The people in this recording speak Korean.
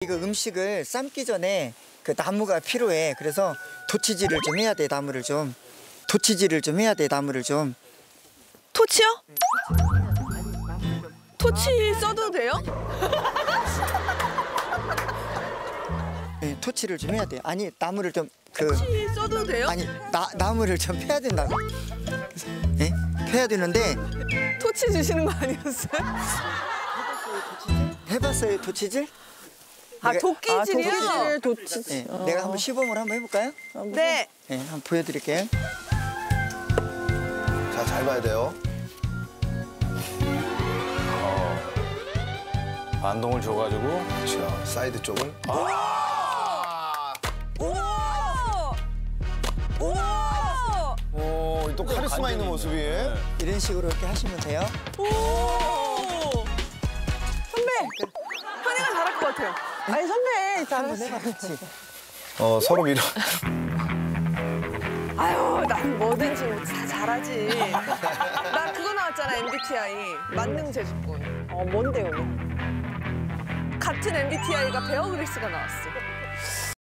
이거 음식을 삶기 전에 그 나무가 필요해. 그래서 토치질을 좀 해야 돼, 나무를 좀. 토치질을 좀 해야 돼, 나무를 좀. 토치요? 토치 써도 돼요? 네, 토치를 좀 해야 돼. 아니, 나무를 좀 토치 써도 돼요? 아니, 나무를 좀 패야 된다고. 예? 패야 되는데 토치 주시는 거 아니었어요? 해봤어요, 토치질? 아, 도끼질이요? 도치질. 네, 내가 한번 시범을 한번 해볼까요? 네. 네, 한번 보여드릴게요. 자, 잘 봐야 돼요. 반동을 줘가지고. 그렇죠. 사이드 쪽을. 오! 또 카리스마 있는 모습이. 이런 식으로 이렇게 하시면 돼요. 오! 선배! 현이가 잘할 것 같아요. 아니, 선배 한번 잘하시 해봐, 그렇지. 서로 밀어. 아유, 난 뭐든지 다 잘하지. 나 그거 나왔잖아, MBTI. 만능 재주꾼. 뭔데요? 같은 MBTI가 베어 그릴스가 나왔어.